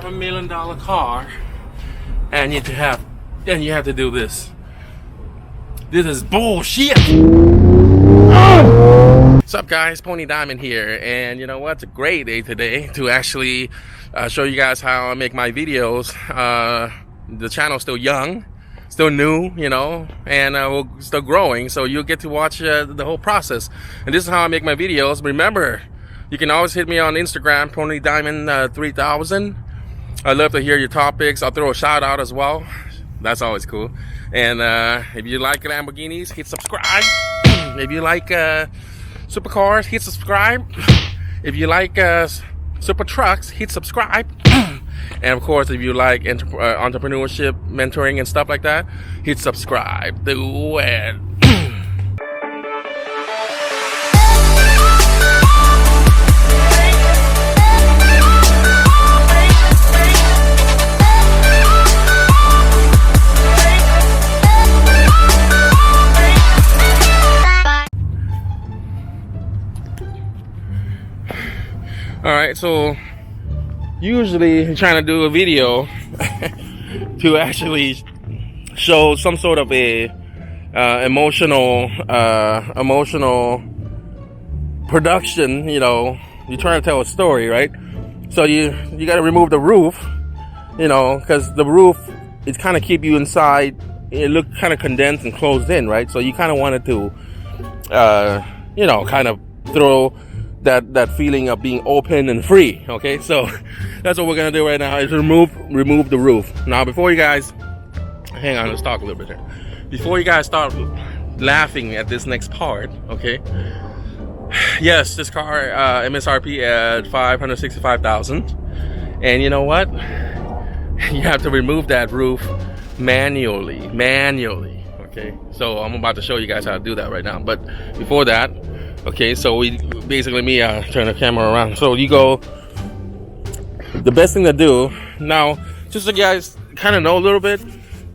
$1 million car, and you have to do this. This is bullshit. What's up, guys? Pony Diamond here, and you know what? It's a great day today to actually show you guys how I make my videos. The channel's still young, still new, you know, and we're still growing, so you'll get to watch the whole process. And this is how I make my videos. Remember, you can always hit me on Instagram, Pony Diamond 3000. I'd love to hear your topics. I'll throw a shout out as well. That's always cool. And if you like Lamborghinis, hit subscribe. If you like supercars, hit subscribe. If you like super trucks, hit subscribe. And of course, if you like entrepreneurship, mentoring, and stuff like that, hit subscribe. Do it. Alright, so usually I'm trying to do a video to actually show some sort of a emotional production. You know, you're trying to tell a story, right? So you got to remove the roof, you know, because the roof is kind of keep you inside. It look kind of condensed and closed in, right? So you kind of wanted to you know, kind of throw that feeling of being open and free. Okay, so that's what we're gonna do right now, is remove the roof. Now, before you guys, hang on, let's talk a little bit here. Before you guys start laughing at this next part, okay? Yes, this car MSRP at $565,000, and you know what? You have to remove that roof manually. Okay, so I'm about to show you guys how to do that right now. But before that, okay, so we basically turn the camera around. So you go, the best thing to do now, just so you guys kind of know a little bit,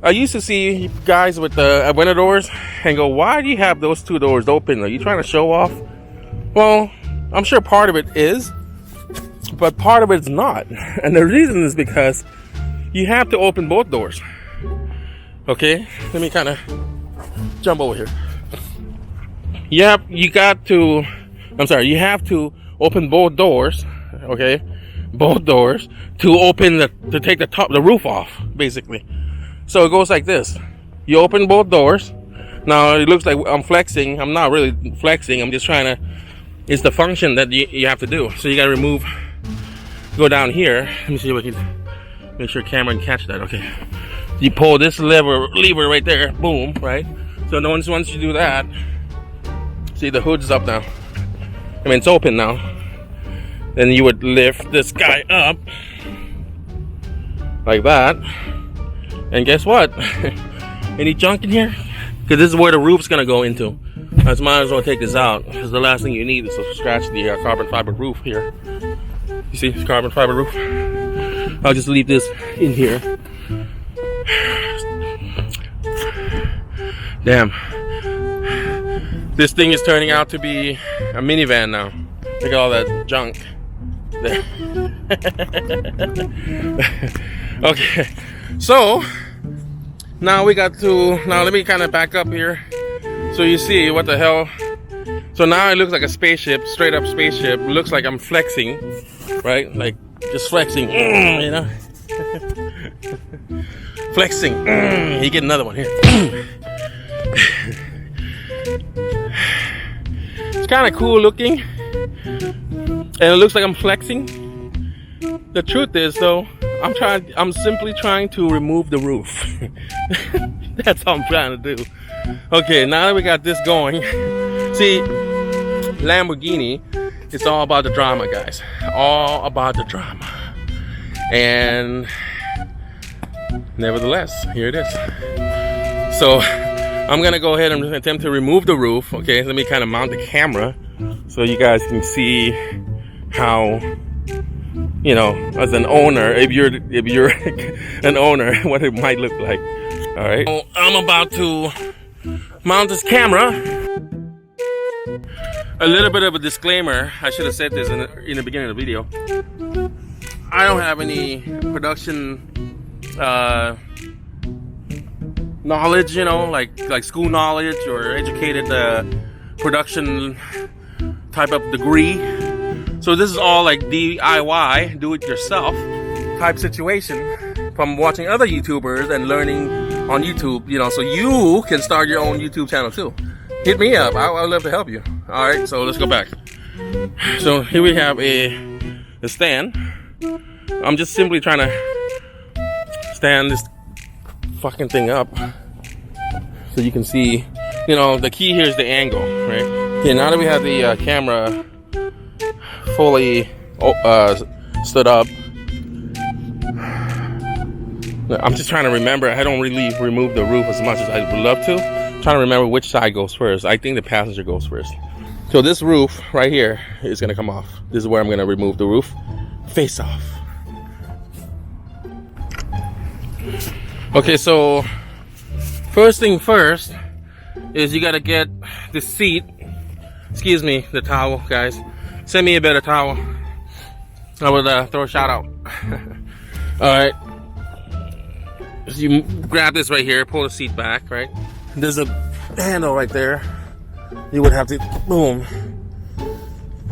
I used to see guys with the window doors and go, why do you have those two doors open? Are you trying to show off? Well, I'm sure part of it is, but part of it's not. And the reason is because you have to open both doors. Okay, let me kind of jump over here. You have to open both doors, okay? Both doors to open to take the roof off, basically. So it goes like this. You open both doors. Now it looks like I'm flexing. I'm not really flexing. I'm just trying to, it's the function that you have to do. So you gotta go down here. Let me see if I can make sure camera can catch that. Okay. You pull this lever right there, boom, right? So once you do that, see, the hood's up now. I mean, it's open now. Then you would lift this guy up like that. And guess what? Any junk in here? Because this is where the roof's gonna go into. I might as well take this out, because the last thing you need is to scratch the carbon fiber roof here. You see, it's carbon fiber roof. I'll just leave this in here. Damn. This thing is turning out to be a minivan now. Look at all that junk there. Okay, so now let me kind of back up here so you see what the hell. So now it looks like a spaceship, straight up spaceship. It looks like I'm flexing, right? Like just flexing, you know? Flexing. You get another one here. It's kind of cool looking, and it looks like I'm flexing. The truth is, though, I'm simply trying to remove the roof. That's all I'm trying to do. Okay, now that we got this going, see, Lamborghini, it's all about the drama, guys. All about the drama. And nevertheless, here it is. So I'm gonna go ahead and attempt to remove the roof. Okay, let me kind of mount the camera so you guys can see how, you know, as an owner, if you're an owner, what it might look like. All right, so I'm about to mount this camera. A little bit of a disclaimer. I should have said this in the beginning of the video. I don't have any production knowledge, you know, like school knowledge or educated production type of degree. So this is all like DIY, do it yourself type situation from watching other YouTubers and learning on YouTube, you know, so you can start your own YouTube channel too. Hit me up, I would love to help you. All right, so let's go back. So here we have a stand. I'm just simply trying to stand this fucking thing up so you can see, you know, the key here is the angle, right? Okay, now that we have the camera fully stood up, I'm just trying to remember. I don't really remove the roof as much as I would love to. I'm trying to remember which side goes first. I think the passenger goes first. So this roof right here is gonna come off. This is where I'm gonna remove the roof. Face off. Okay, so first thing first is you gotta get the seat. Excuse me, the towel, guys. Send me a better towel. I would throw a shout out. Alright. So you grab this right here, pull the seat back, right? There's a handle right there. You would have to, boom,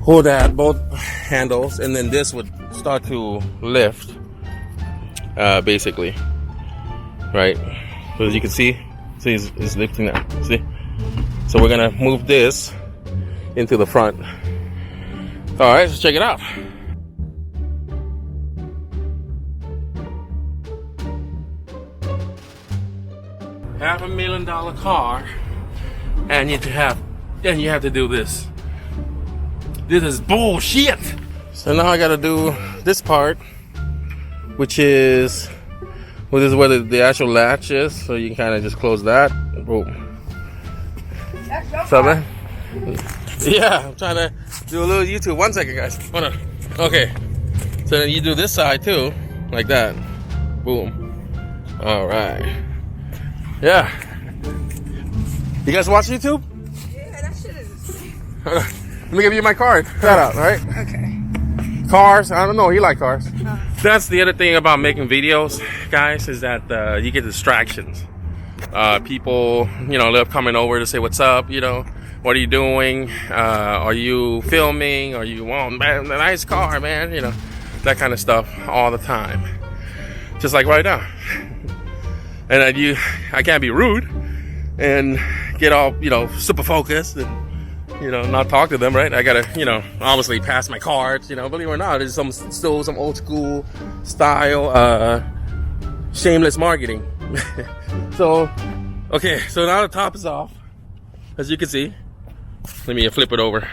hold that, both handles, and then this would start to lift, basically. Right? So as you can see it's lifting that, see? So we're gonna move this into the front. All right, let's check it out. $500,000 car, and you have to do this. This is bullshit. So now I gotta do this part, which is, well, this is where the actual latch is, so you can kind of just close that. Boom. What's up, man? Yeah, I'm trying to do a little YouTube. 1 second, guys. Hold on. Okay. So then you do this side too, like that. Boom. All right. Yeah. You guys watch YouTube? Yeah, that shit is. Let me give you my card. Shout out, all right? Okay. Cars. I don't know. You like cars. That's the other thing about making videos, guys, is that you get distractions. People, you know, love coming over to say what's up, you know, what are you doing? Are you filming? Are you, oh, man, a nice car, man, you know, that kind of stuff all the time. Just like right now. And I can't be rude and get all, you know, super focused and, you know, not talk to them, right? I gotta, you know, obviously pass my cards, you know, believe it or not, there's still some old school style, shameless marketing. So, okay, so now the top is off, as you can see. Let me flip it over.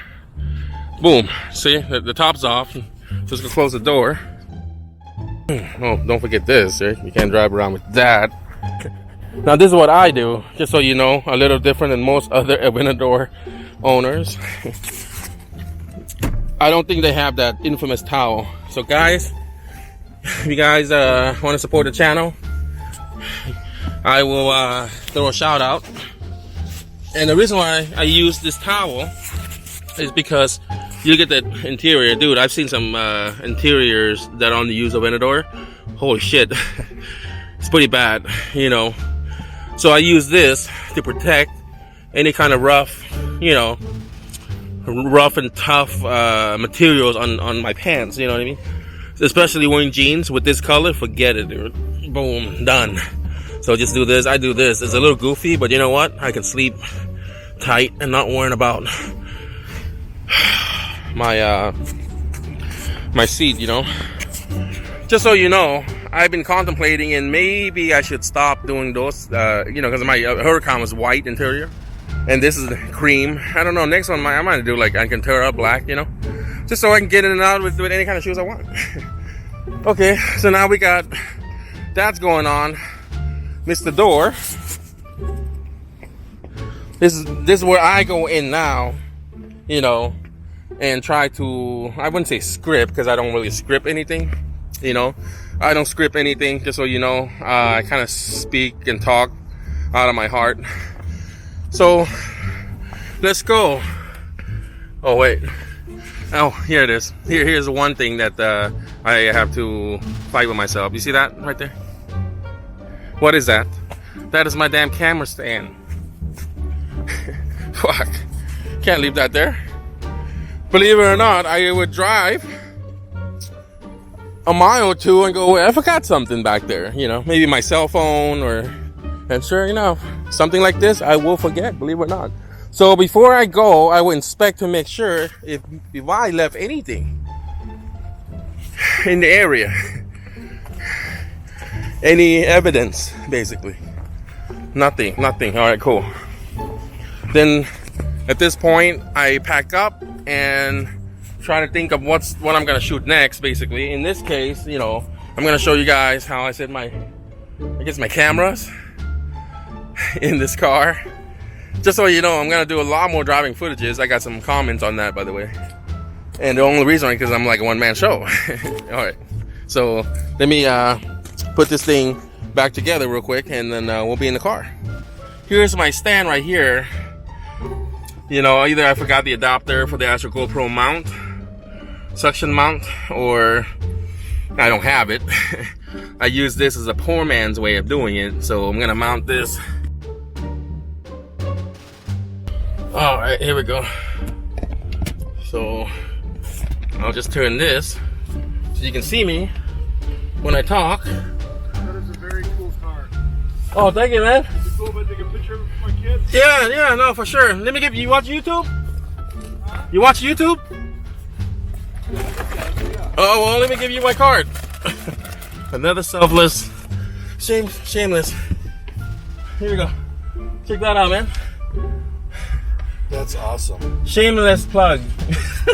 Boom, see, the top's off. Just gonna close the door. Oh, don't forget this, right? You can't drive around with that. Now this is what I do, just so you know, a little different than most other Aventador owners. I don't think they have that infamous towel. So guys, if you guys want to support the channel, I will throw a shout out. And the reason why I use this towel is because you get that interior. Dude, I've seen some interiors that only use Aventador. Holy shit. It's pretty bad, you know. So I use this to protect any kind of rough, you know, rough and tough materials on my pants, you know what I mean? Especially wearing jeans with this color, forget it, dude. Boom, done. So just do this, I do this. It's a little goofy, but you know what? I can sleep tight and not worrying about my my seat, you know. Just so you know, I've been contemplating, and maybe I should stop doing those, you know, because my Huracan was white interior, and this is cream. I don't know. Next one, I might do like Alcantara black, you know, just so I can get in and out with any kind of shoes I want. Okay, so now we got that's going on. Mr. Door. This is where I go in now, you know, and try to, I wouldn't say script, because I don't really script anything, you know. I don't script anything, just so you know. I kind of speak and talk out of my heart. So let's go. Oh wait. Oh, here it is. Here's one thing that I have to fight with myself. You see that right there? What is that? That is my damn camera stand. Fuck. Can't leave that there. Believe it or not, I would drive a mile or two and go, I forgot something back there. You know, maybe my cell phone or... And sure enough, something like this, I will forget, believe it or not. So before I go, I will inspect to make sure if I left anything in the area. Any evidence, basically. Nothing. All right, cool. Then at this point, I pack up and try to think of what I'm gonna shoot next, basically. In this case, you know, I'm gonna show you guys how I set my cameras in this car. Just so you know, I'm gonna do a lot more driving footages. I got some comments on that, by the way. And the only reason is because I'm like a one-man show. Alright, so let me put this thing back together real quick, and then we'll be in the car. Here's my stand right here. You know, either I forgot the adapter for the actual GoPro mount, suction mount, or I don't have it. I use this as a poor man's way of doing it, so I'm gonna mount this. All right, here we go. So I'll just turn this so you can see me when I talk. That is a very cool car. Oh, thank you, man. Is it cool if I take a picture of my kids? Yeah, no, for sure. Let me give you watch YouTube? You watch YouTube? Oh, well, let me give you my card. Another selfless, shameless. Here we go. Check that out, man. That's awesome. Shameless plug.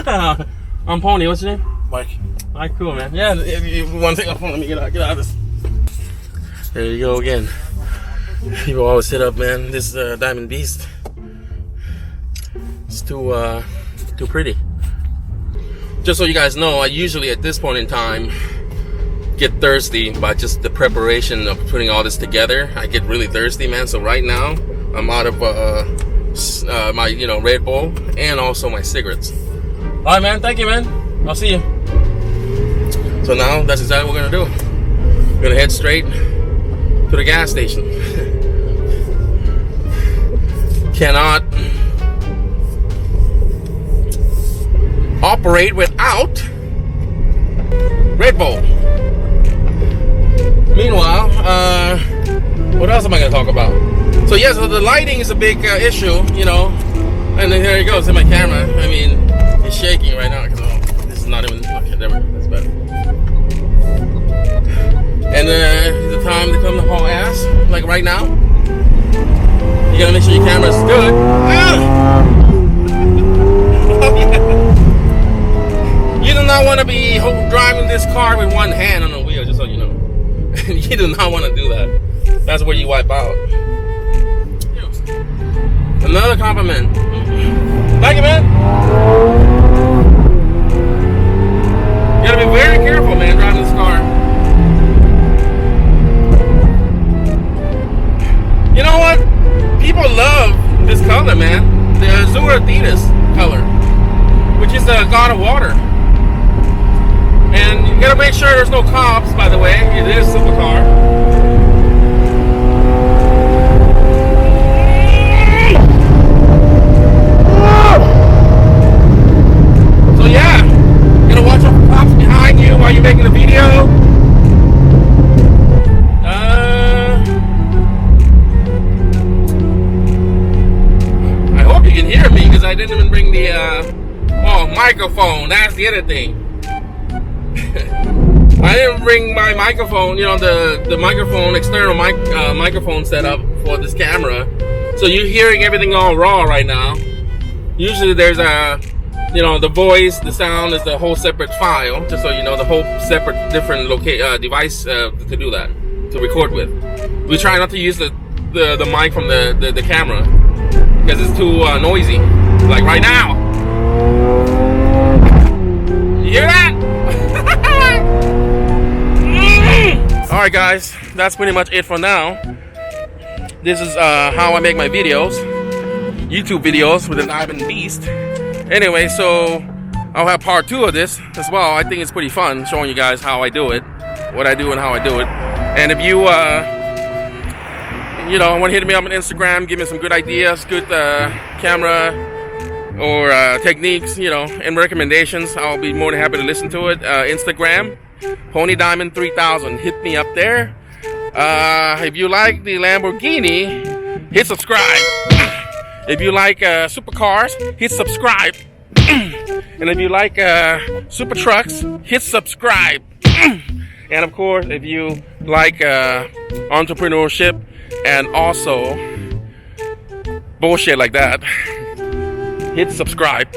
I'm Pony. What's your name? Mike. Alright, cool, man. Yeah, if you want to take my phone, let me get out of this. There you go again. People always hit up, man. This Diamond Beast. It's too pretty. Just so you guys know, I usually at this point in time get thirsty by just the preparation of putting all this together. I get really thirsty, man. So right now, I'm out of my Red Bull and also my cigarettes. All right, man. Thank you, man. I'll see you. So now that's exactly what we're gonna do. We're gonna head straight to the gas station. Cannot operate without Red Bull. Meanwhile, what else am I gonna talk about? So yeah, so the lighting is a big issue, you know. And then here it goes in my camera. I mean, it's shaking right now because this is not even. Okay, there we go. That's better. And the time to come to haul ass, like right now. You gotta make sure your camera's good. Oh, yeah. You do not want to be driving this car with one hand on the wheel, just so you know. You do not want to do that. That's where you wipe out. Another compliment. Thank you, man. You gotta be very careful, man, driving this car. You know what? People love this color, man. The Azure Adidas color, which is the God of Water. And you gotta make sure there's no cops, by the way. It is a supercar. So yeah, you gotta watch out for cops behind you while you're making the video. I hope you can hear me because I didn't even bring the microphone. That's the other thing. I didn't bring my microphone, you know, the microphone, external microphone setup for this camera. So you're hearing everything all raw right now. Usually there's the voice, the sound is the whole separate file, just so you know, the whole separate different device to do that, to record with. We try not to use the mic from the camera because it's too noisy, like right now. You hear that? Alright guys, that's pretty much it for now. This is how I make my videos, YouTube videos with an Diamond Beast. Anyway, so I'll have part 2 of this as well. I think it's pretty fun showing you guys how I do it, what I do and how I do it. And if you you know, want to hit me up on Instagram, give me some good ideas, good camera or techniques, you know, and recommendations, I'll be more than happy to listen to it. Instagram, Pony Diamond 3000. Hit me up there. If you like the Lamborghini, hit subscribe. If you like supercars, hit subscribe. And if you like super trucks, hit subscribe. And of course, if you like entrepreneurship and also bullshit like that, hit subscribe.